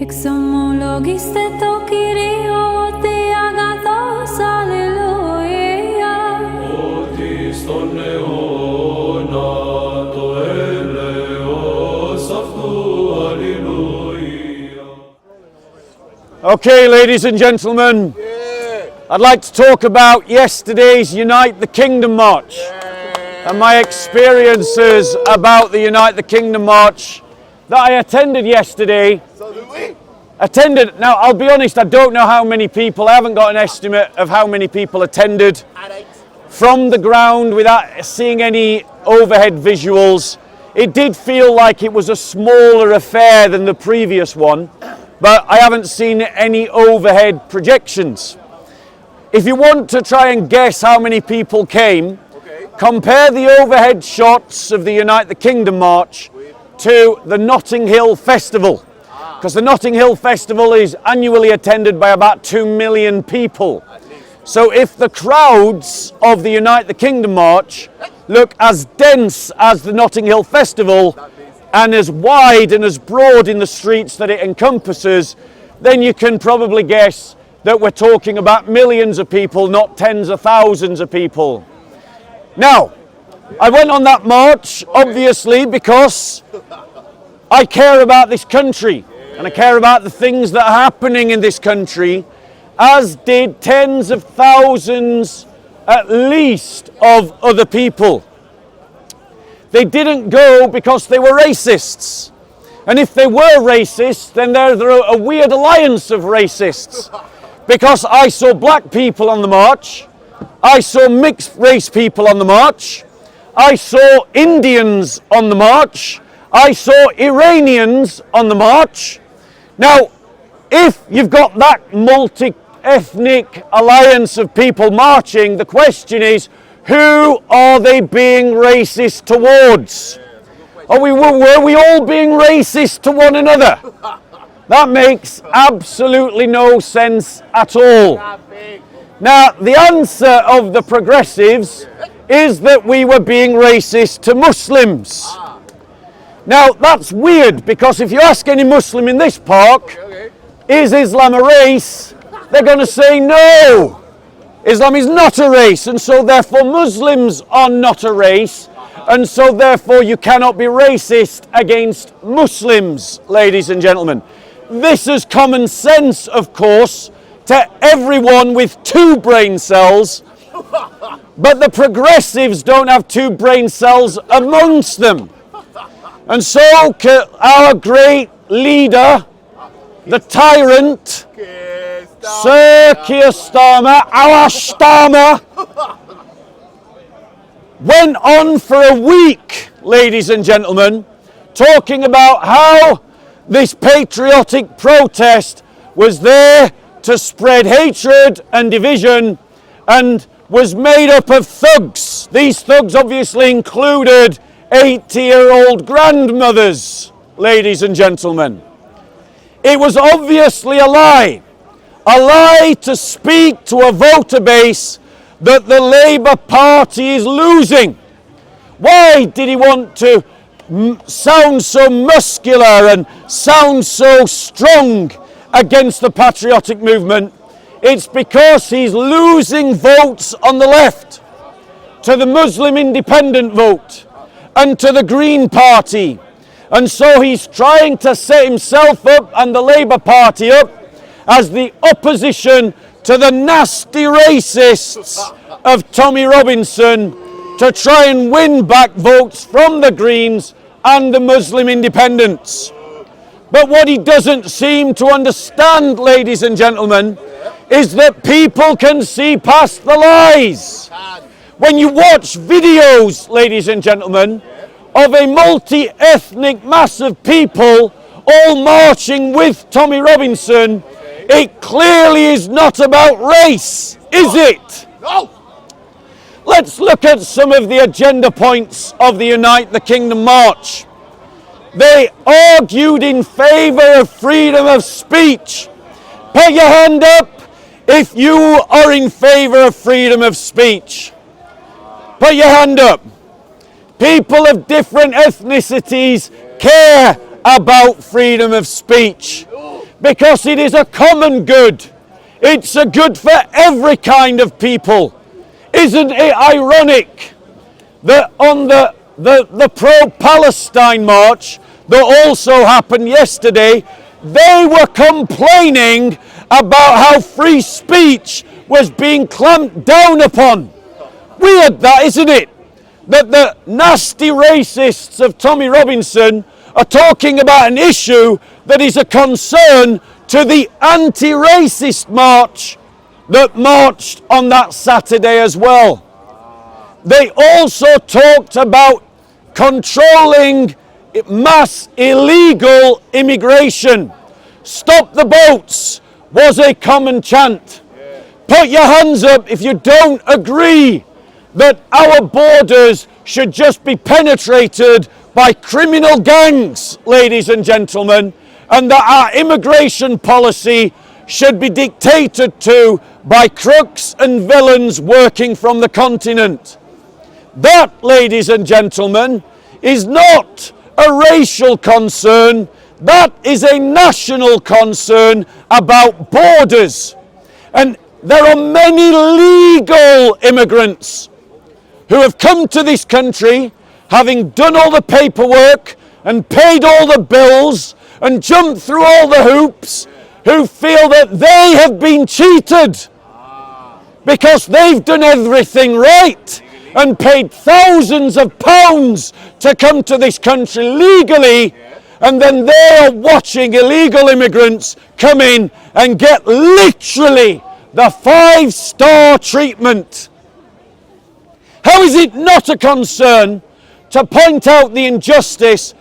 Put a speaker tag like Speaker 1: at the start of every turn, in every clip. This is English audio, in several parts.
Speaker 1: Exomologiste to Kyrio te agathos, alleluia.
Speaker 2: Otis ton neona to eleos aftu, alleluia.
Speaker 3: Okay, ladies and gentlemen, I'd like to talk about yesterday's Unite the Kingdom March and my experiences about the Unite the Kingdom March that I attended yesterday. Now, I'll be honest, I don't know how many people, I haven't got an estimate of how many people attended from the ground without seeing any overhead visuals. It did feel like it was a smaller affair than the previous one, but I haven't seen any overhead projections. If you want to try and guess how many people came, compare the overhead shots of the Unite the Kingdom March to the Notting Hill Festival, because the Notting Hill Festival is annually attended by about 2 million people. So if the crowds of the Unite the Kingdom March look as dense as the Notting Hill Festival and as wide and as broad in the streets that it encompasses, then you can probably guess that we're talking about millions of people, not tens of thousands of people. Now, I went on that march, obviously, because I care about this country and I care about the things that are happening in this country, as did tens of thousands, at least, of other people. They didn't go because they were racists. And if they were racists, then they're a weird alliance of racists. Because I saw black people on the march, I saw mixed race people on the march, I saw Indians on the march, I saw Iranians on the march. Now, if you've got that multi-ethnic alliance of people marching, the question is, who are they being racist towards? Were we all being racist to one another? That makes absolutely no sense at all. Now, the answer of the progressives is that we were being racist to Muslims. Now, that's weird, because if you ask any Muslim in this park, is Islam a race? They're going to say no. Islam is not a race, and so therefore Muslims are not a race, and so therefore you cannot be racist against Muslims, ladies and gentlemen. This is common sense, of course, to everyone with 2 brain cells, but the progressives don't have 2 brain cells amongst them. And so our great leader, the tyrant, Sir Keir Starmer, our Starmer, went on for a week, ladies and gentlemen, talking about how this patriotic protest was there to spread hatred and division and was made up of thugs. These thugs obviously included 80-year-old grandmothers, ladies and gentlemen. It was obviously a lie to speak to a voter base that the Labour Party is losing. Why did he want to sound so muscular and sound so strong against the patriotic movement? It's because he's losing votes on the left to the Muslim independent vote and to the Green Party. And so he's trying to set himself up and the Labour Party up as the opposition to the nasty racists of Tommy Robinson to try and win back votes from the Greens and the Muslim independents. But what he doesn't seem to understand, ladies and gentlemen, is that people can see past the lies. When you watch videos, ladies and gentlemen, of a multi-ethnic mass of people all marching with Tommy Robinson, it clearly is not about race, is it? No. Let's look at some of the agenda points of the Unite the Kingdom March. They argued in favour of freedom of speech. Put your hand up if you are in favour of freedom of speech. Put your hand up. People of different ethnicities care about freedom of speech, because it is a common good. It's a good for every kind of people. Isn't it ironic that on the pro-Palestine march that also happened yesterday, they were complaining about how free speech was being clamped down upon? Weird that, isn't it? That the nasty racists of Tommy Robinson are talking about an issue that is a concern to the anti-racist march that marched on that Saturday as well. They also talked about controlling mass illegal immigration. Stop the boats was a common chant. Put your hands up if you don't agree that our borders should just be penetrated by criminal gangs, ladies and gentlemen, and that our immigration policy should be dictated to by crooks and villains working from the continent. That, ladies and gentlemen, is not a racial concern. That is a national concern about borders. And there are many legal immigrants who have come to this country having done all the paperwork and paid all the bills and jumped through all the hoops, who feel that they have been cheated because they've done everything right and paid thousands of pounds to come to this country legally, and then they are watching illegal immigrants come in and get literally the 5-star treatment. How is it not a concern to point out the injustice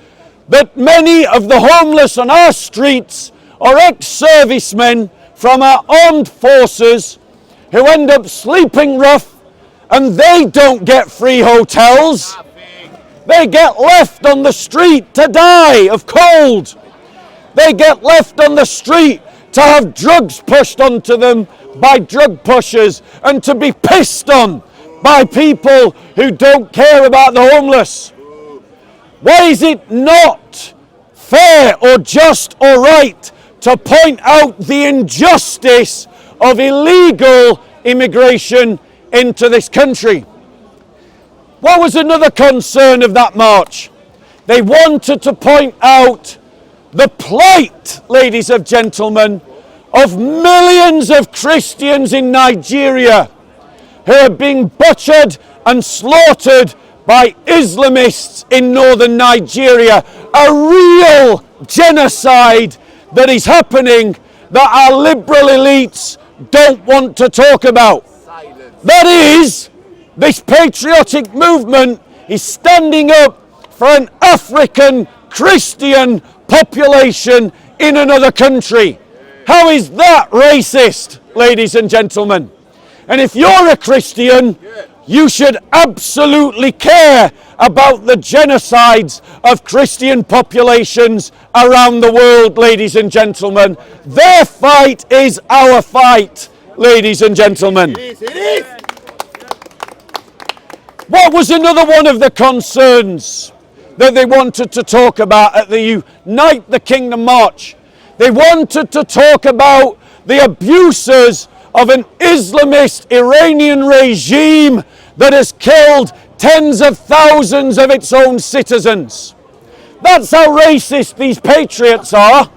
Speaker 3: that many of the homeless on our streets are ex-servicemen from our armed forces who end up sleeping rough, and they don't get free hotels. They get left on the street to die of cold. They get left on the street to have drugs pushed onto them by drug pushers and to be pissed on by people who don't care about the homeless. Why is it not fair or just or right to point out the injustice of illegal immigration into this country? What was another concern of that march? They wanted to point out the plight, ladies and gentlemen, of millions of Christians in Nigeria who are being butchered and slaughtered by Islamists in northern Nigeria. A real genocide that is happening that our liberal elites don't want to talk about. That is, this patriotic movement is standing up for an African Christian population in another country. How is that racist, ladies and gentlemen? And if you're a Christian, you should absolutely care about the genocides of Christian populations around the world, ladies and gentlemen. Their fight is our fight, ladies and gentlemen.
Speaker 4: It is.
Speaker 3: What was another one of the concerns that they wanted to talk about at the Unite the Kingdom March? They wanted to talk about the abuses of an Islamist Iranian regime that has killed tens of thousands of its own citizens. That's how racist these patriots are,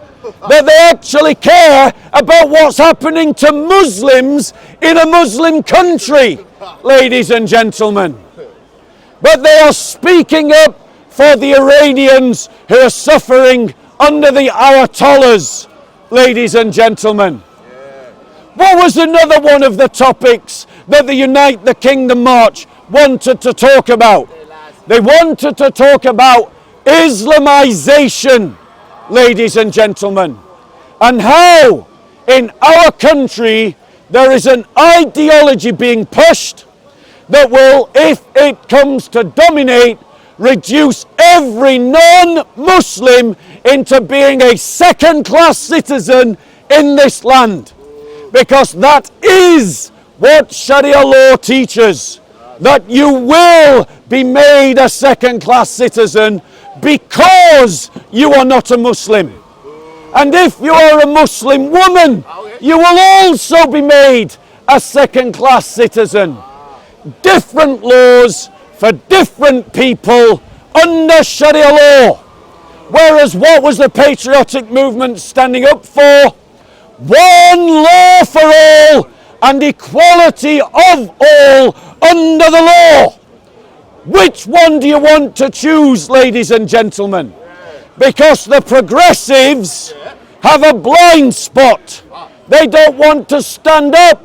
Speaker 3: that they actually care about what's happening to Muslims in a Muslim country, ladies and gentlemen. But they are speaking up for the Iranians who are suffering under the Ayatollahs, ladies and gentlemen. What was another one of the topics that the Unite the Kingdom March wanted to talk about? They wanted to talk about Islamization, ladies and gentlemen, and how in our country there is an ideology being pushed that will, if it comes to dominate, reduce every non-Muslim into being a second-class citizen in this land. Because that is what Sharia law teaches, that you will be made a second-class citizen because you are not a Muslim. And if you are a Muslim woman, you will also be made a second-class citizen. Different laws for different people under Sharia law. Whereas what was the patriotic movement standing up for? One law for all and equality of all under the law. Which one do you want to choose, ladies and gentlemen? Because the progressives have a blind spot. They don't want to stand up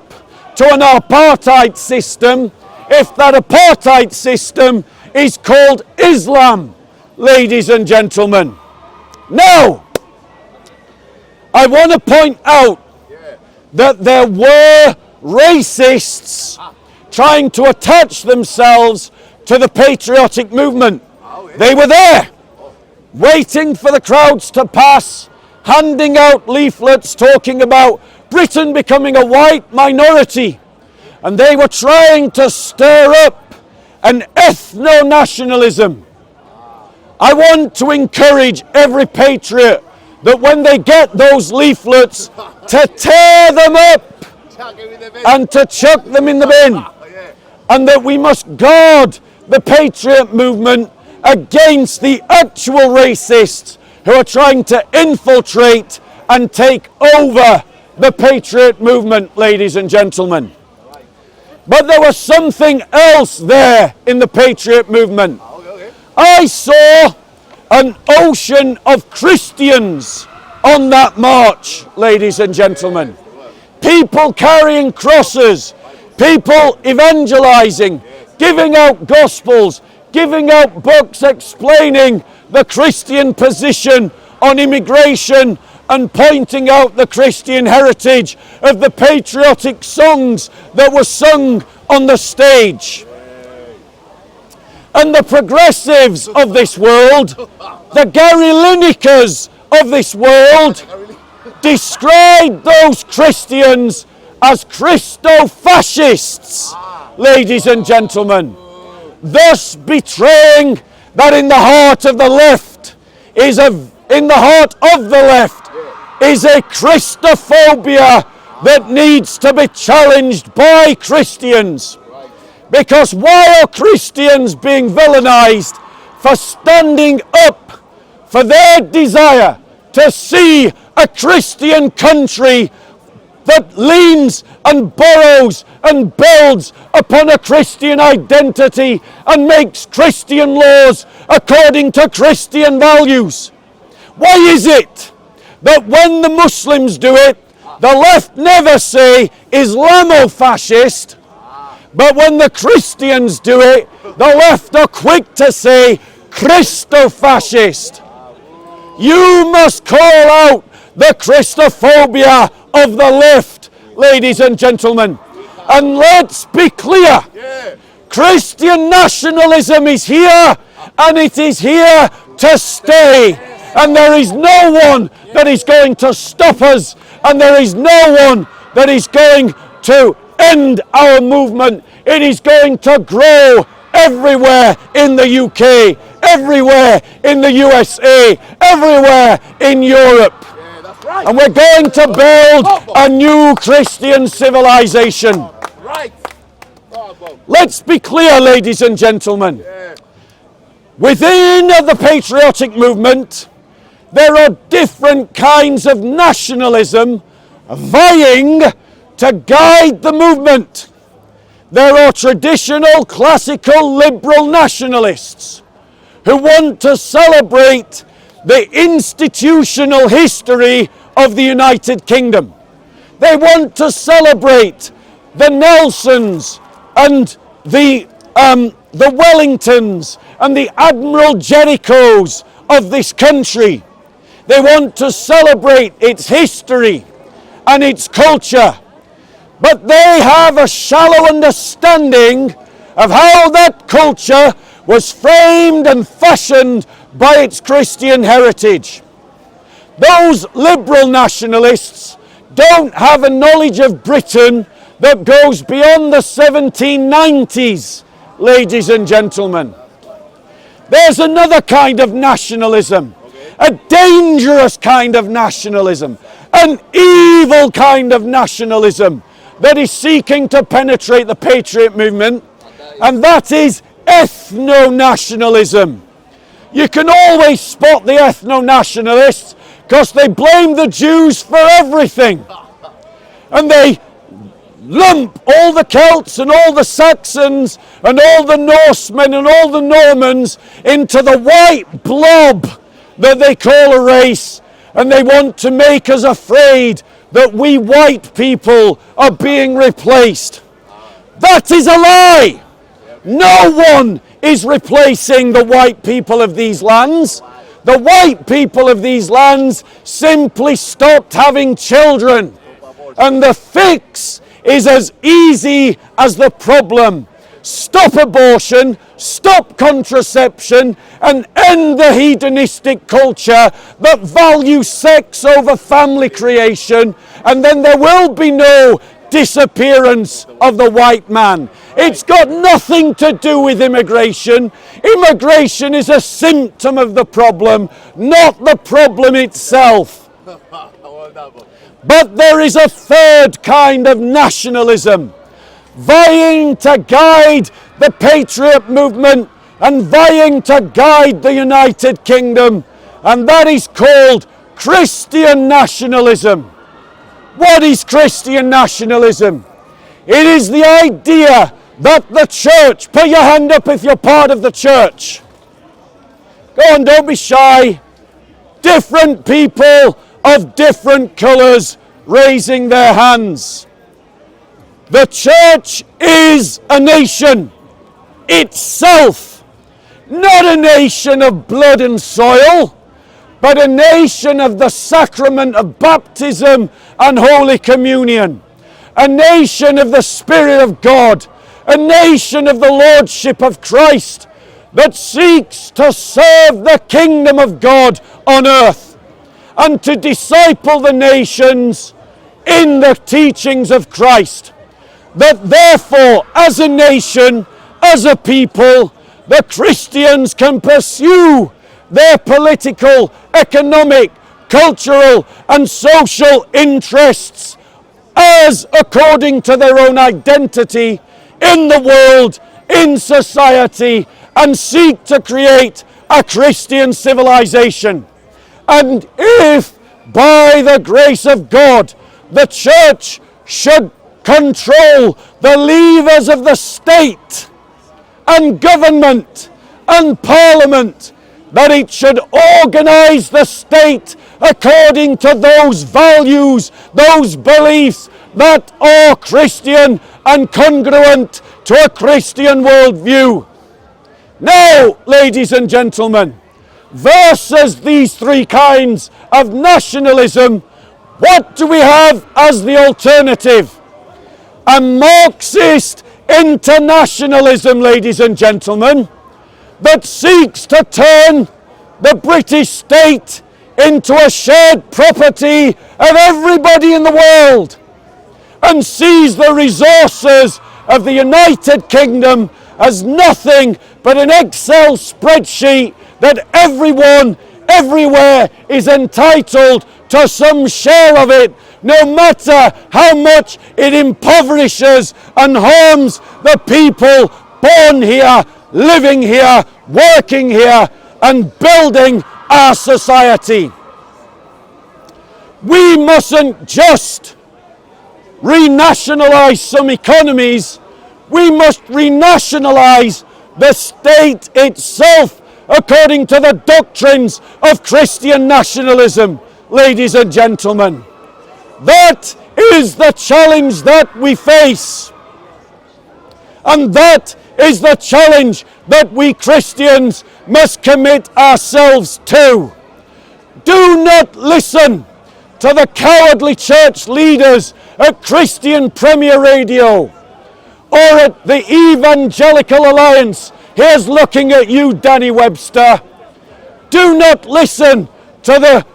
Speaker 3: to an apartheid system if that apartheid system is called Islam, ladies and gentlemen. Now, I want to point out that there were racists trying to attach themselves to the patriotic movement. They were there, waiting for the crowds to pass, handing out leaflets talking about Britain becoming a white minority. And they were trying to stir up an ethno-nationalism. I want to encourage every patriot that when they get those leaflets to tear them up and to chuck them in the bin. And that we must guard the patriot movement against the actual racists who are trying to infiltrate and take over the patriot movement, ladies and gentlemen. But there was something else there in the patriot movement. I saw an ocean of Christians on that march, ladies and gentlemen. People carrying crosses, people evangelizing, giving out gospels, giving out books explaining the Christian position on immigration and pointing out the Christian heritage of the patriotic songs that were sung on the stage. And the progressives of this world, the Gary Linekers of this world, described those Christians as Christo-fascists, ladies and gentlemen, thus betraying that in the heart of the left is a Christophobia that needs to be challenged by Christians. Because why are Christians being villainized for standing up for their desire to see a Christian country that leans and borrows and builds upon a Christian identity and makes Christian laws according to Christian values? Why is it that when the Muslims do it, the left never say Islamofascist, but when the Christians do it, the left are quick to say Christofascist? You must call out the Christophobia of the left, ladies and gentlemen. And let's be clear, Christian nationalism is here, and it is here to stay. And there is no one that is going to stop us, and there is no one that is going to end our movement. It is going to grow everywhere in the UK, everywhere in the USA, everywhere in Europe. And we're going to build a new Christian civilization. Let's be clear, ladies and gentlemen. Within the patriotic movement, there are different kinds of nationalism vying to guide the movement. There are traditional, classical, liberal nationalists who want to celebrate the institutional history of the United Kingdom. They want to celebrate the Nelsons and the Wellingtons and the Admiral Jerichos of this country. They want to celebrate its history and its culture. But they have a shallow understanding of how that culture was framed and fashioned by its Christian heritage. Those liberal nationalists don't have a knowledge of Britain that goes beyond the 1790s, ladies and gentlemen. There's another kind of nationalism, a dangerous kind of nationalism, an evil kind of nationalism that is seeking to penetrate the patriot movement, and that is ethno-nationalism. You can always spot the ethno-nationalists because they blame the Jews for everything. And they lump all the Celts and all the Saxons and all the Norsemen and all the Normans into the white blob that they call a race, and they want to make us afraid that we white people are being replaced. That is a lie. No one is replacing the white people of these lands. The white people of these lands simply stopped having children. And the fix is as easy as the problem. Stop abortion, stop contraception, and end the hedonistic culture that values sex over family creation, and then there will be no disappearance of the white man. It's got nothing to do with immigration. Immigration is a symptom of the problem, not the problem itself. But there is a third kind of nationalism, vying to guide the patriot movement and vying to guide the United Kingdom, and that is called Christian nationalism. What is Christian nationalism? It is the idea that the church, put your hand up if you're part of the church. Go on, don't be shy. Different people of different colours raising their hands. The church is a nation itself, not a nation of blood and soil, but a nation of the sacrament of baptism and Holy Communion, a nation of the Spirit of God, a nation of the Lordship of Christ that seeks to serve the kingdom of God on earth and to disciple the nations in the teachings of Christ. That therefore, as a nation, as a people, the Christians can pursue their political, economic, cultural and social interests as according to their own identity in the world, in society, and seek to create a Christian civilization. And if, by the grace of God, the church should control the levers of the state and government and parliament, that it should organize the state according to those values, those beliefs that are Christian and congruent to a Christian worldview. Now, ladies and gentlemen, versus these three kinds of nationalism, what do we have as the alternative? A Marxist internationalism, ladies and gentlemen, that seeks to turn the British state into a shared property of everybody in the world and sees the resources of the United Kingdom as nothing but an Excel spreadsheet that everyone, everywhere is entitled to some share of it, no matter how much it impoverishes and harms the people born here, living here, working here, and building our society. We mustn't just renationalise some economies, we must renationalise the state itself according to the doctrines of Christian nationalism, ladies and gentlemen. That is the challenge that we face. And that is the challenge that we Christians must commit ourselves to. Do not listen to the cowardly church leaders at Christian Premier Radio or at the Evangelical Alliance. Here's looking at you, Danny Webster. Do not listen to the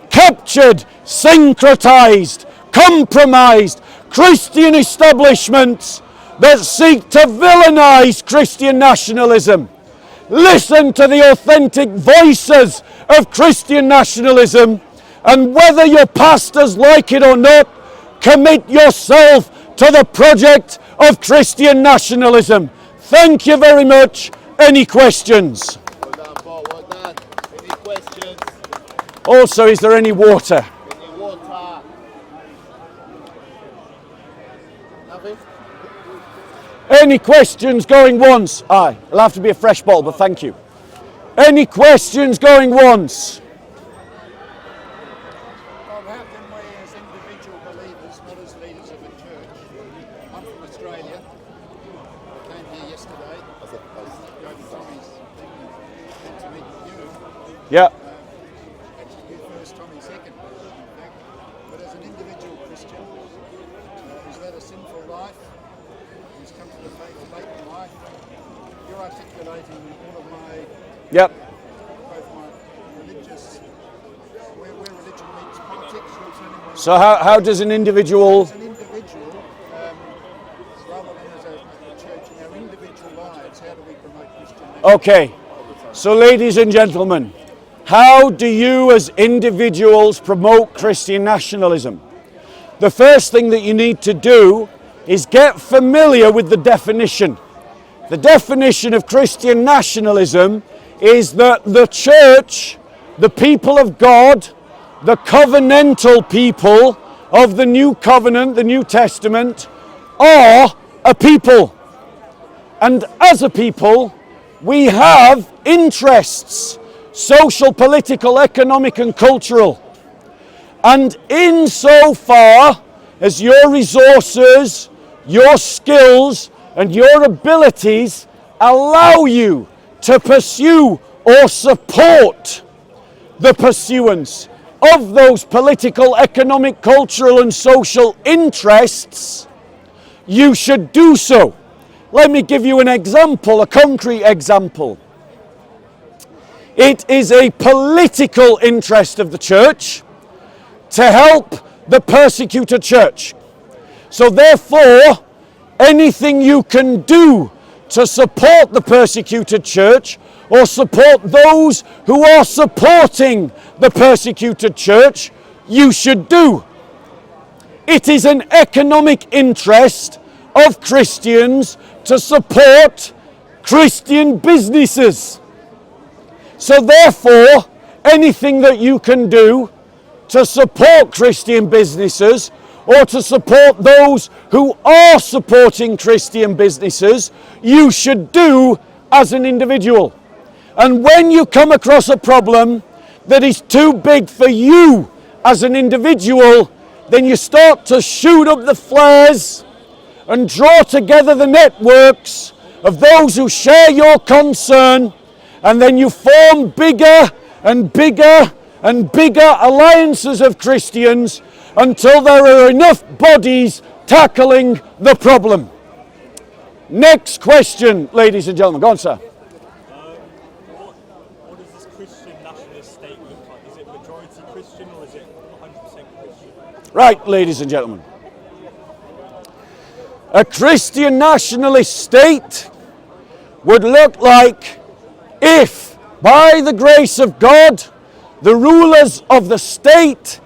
Speaker 3: captured, syncretized, compromised Christian establishments that seek to villainize Christian nationalism. Listen to the authentic voices of Christian nationalism, and whether your pastors like it or not, commit yourself to the project of Christian nationalism. Thank you very much. Any questions?
Speaker 4: Well done, Paul, well done. Any questions?
Speaker 3: Also, is there any water?
Speaker 4: Any water? Nothing?
Speaker 3: Any questions going once? Aye, it'll have to be a fresh bottle, but thank you. Any questions going once?
Speaker 5: Well, how can we as individual believers, not as leaders of a church? I'm from Australia. I came here yesterday. Go to Tommy's to meet you.
Speaker 3: Yeah.
Speaker 5: Actually, you first, Tommy second. In fact. But as an individual Christian, is that a sinful life? Who's come to the faith late in life? You're articulating all of my,
Speaker 3: Yep.
Speaker 5: both my religious, where religion meets politics. You're turning my
Speaker 3: So how does an individual...
Speaker 5: as an individual, rather than as a church, in our individual lives, how do we promote Christian nationalism?
Speaker 3: Okay, so ladies and gentlemen, how do you as individuals promote Christian nationalism? The first thing that you need to do is get familiar with the definition. The definition of Christian nationalism is that the church, the people of God, the covenantal people of the New Covenant, the New Testament, are a people. And as a people, we have interests, social, political, economic and cultural. And insofar as your resources, your skills and your abilities allow you to pursue or support the pursuance of those political, economic, cultural and social interests, you should do so. Let me give you an example, a concrete example. It is a political interest of the church to help the persecuted church. So therefore, anything you can do to support the persecuted church or support those who are supporting the persecuted church, you should do. It is an economic interest of Christians to support Christian businesses. So therefore, anything that you can do to support Christian businesses or to support those who are supporting Christian businesses, you should do as an individual. And when you come across a problem that is too big for you as an individual, then you start to shoot up the flares and draw together the networks of those who share your concern, and then you form bigger and bigger and bigger alliances of Christians until there are enough bodies tackling the problem. Next question, ladies and gentlemen. Go on, sir.
Speaker 6: What does this Christian nationalist state look like? Is it majority Christian or is it 100% Christian?
Speaker 3: Right, ladies and gentlemen. A Christian nationalist state would look like if, by the grace of God, the rulers of the state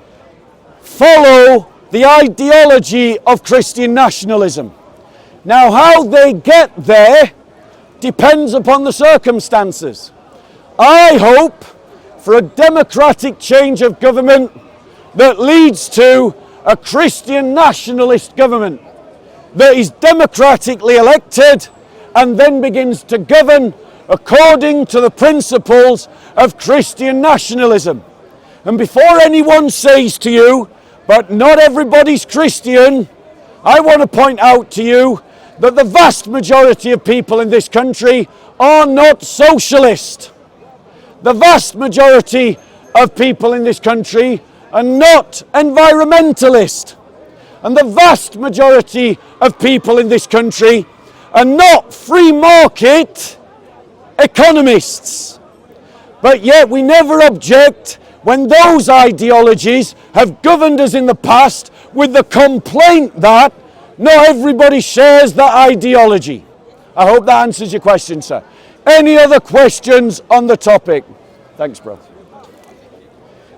Speaker 3: follow the ideology of Christian nationalism. Now, how they get there depends upon the circumstances. I hope for a democratic change of government that leads to a Christian nationalist government that is democratically elected and then begins to govern according to the principles of Christian nationalism. And before anyone says to you, but not everybody's Christian, I want to point out to you that the vast majority of people in this country are not socialist. The vast majority of people in this country are not environmentalist. And the vast majority of people in this country are not free market economists. But yet we never object when those ideologies have governed us in the past with the complaint that not everybody shares that ideology. I hope that answers your question, sir. Any other questions on the topic? Thanks, bro.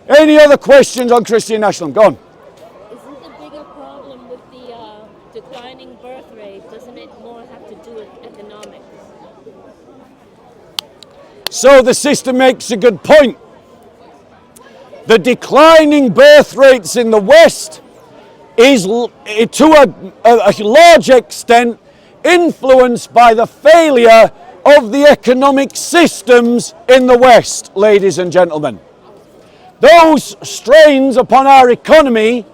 Speaker 3: Any other questions on Christian nationalism? Go on.
Speaker 7: Isn't the bigger problem with the declining birth rate, doesn't it more have to do with economics?
Speaker 3: So the sister makes a good point. The declining birth rates in the West is to a large extent influenced by the failure of the economic systems in the West, ladies and gentlemen. Those strains upon our economy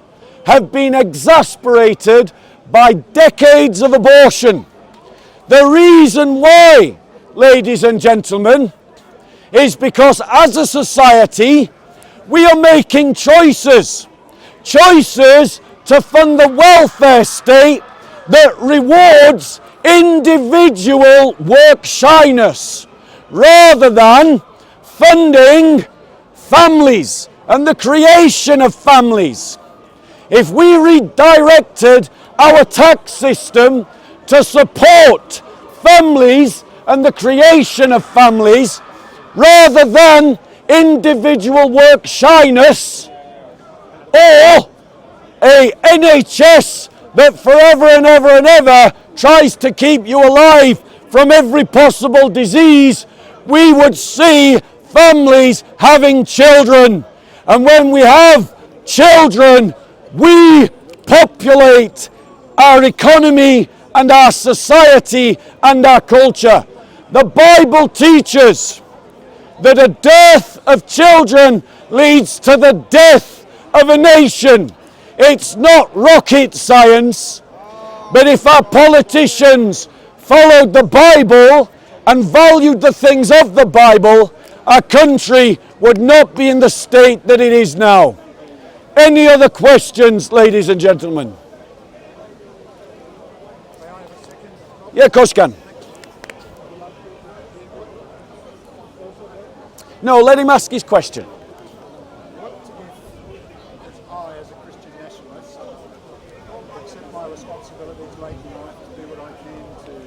Speaker 3: have been exasperated by decades of abortion. The reason why, ladies and gentlemen, is because as a society, we are making choices to fund the welfare state that rewards individual work shyness rather than funding families and the creation of families. If we redirected our tax system to support families and the creation of families rather than individual work shyness, or a NHS that forever and ever and ever tries to keep you alive from every possible disease, we would see families having children. And when we have children, we populate our economy and our society and our culture. The Bible teaches that a dearth of children leads to the death of a nation. It's not rocket science, but if our politicians followed the Bible and valued the things of the Bible, our country would not be in the state that it is now. Any other questions, ladies and gentlemen? Yeah, of course you can. No, let him ask his question.
Speaker 5: What if I, as a Christian nationalist, accept my responsibilities late in life to do what I can to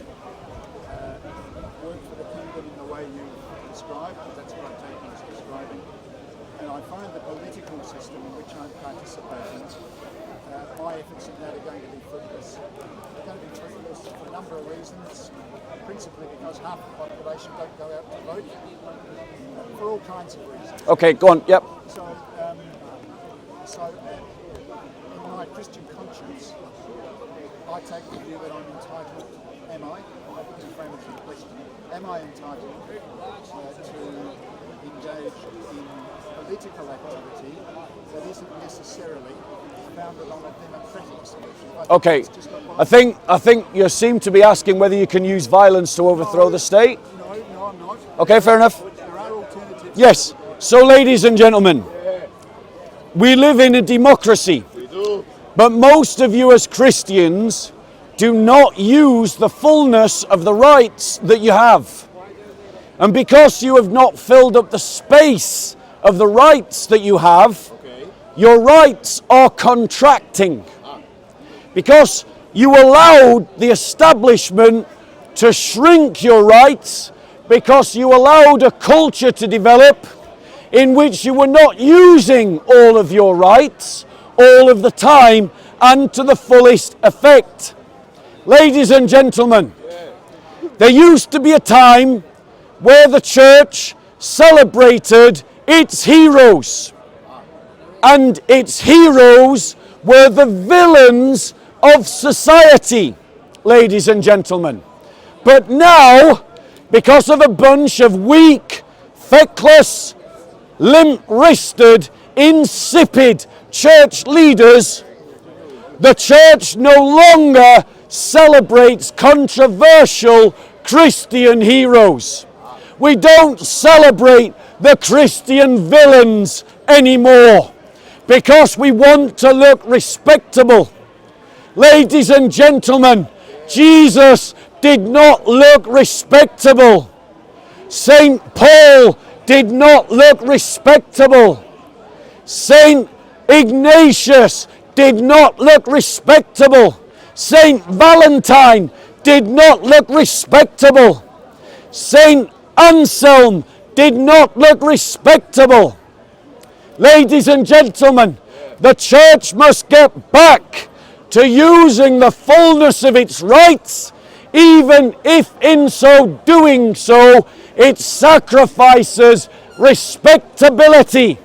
Speaker 5: work for the kingdom in the way you described, because that's what I'm taking as describing, and I find the political system in which I'm participating, my efforts in that are going to be fruitless. They're going to be fruitless for a number of reasons, principally because half the population don't go out to vote, for all kinds of reasons.
Speaker 3: Okay, go on, yep.
Speaker 5: So in my Christian conscience, I take the view that I'm entitled, am I? I'll put in frame of the question, am I entitled to engage in political activity that isn't necessarily founded on a democratic solution?
Speaker 3: Okay, I think you seem to be asking whether you can use violence to overthrow the state.
Speaker 5: No, I'm not.
Speaker 3: Okay, fair enough.
Speaker 5: There are alternatives.
Speaker 3: Yes, so ladies and gentlemen, we live in a democracy, but most of you as Christians do not use the fullness of the rights that you have. And because you have not filled up the space of the rights that you have, your rights are contracting. Because you allowed the establishment to shrink your rights, because you allowed a culture to develop in which you were not using all of your rights all of the time and to the fullest effect. Ladies and gentlemen, there used to be a time where the church celebrated its heroes, and its heroes were the villains of society, ladies and gentlemen. But now, because of a bunch of weak, feckless, limp-wristed, insipid church leaders, the church no longer celebrates controversial Christian heroes. We don't celebrate the Christian villains anymore because we want to look respectable. Ladies and gentlemen, Jesus did not look respectable. Saint Paul did not look respectable. Saint Ignatius did not look respectable. Saint Valentine did not look respectable. Saint Anselm did not look respectable. Ladies and gentlemen, the church must get back to using the fullness of its rights, even if in so doing so it sacrifices respectability.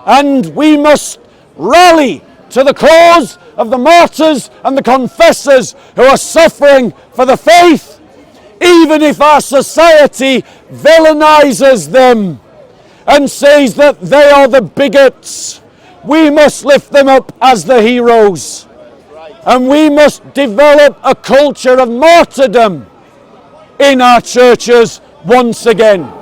Speaker 3: And we must rally to the cause of the martyrs and the confessors who are suffering for the faith, even if our society villainizes them and says that they are the bigots. We must lift them up as the heroes. And we must develop a culture of martyrdom in our churches once again.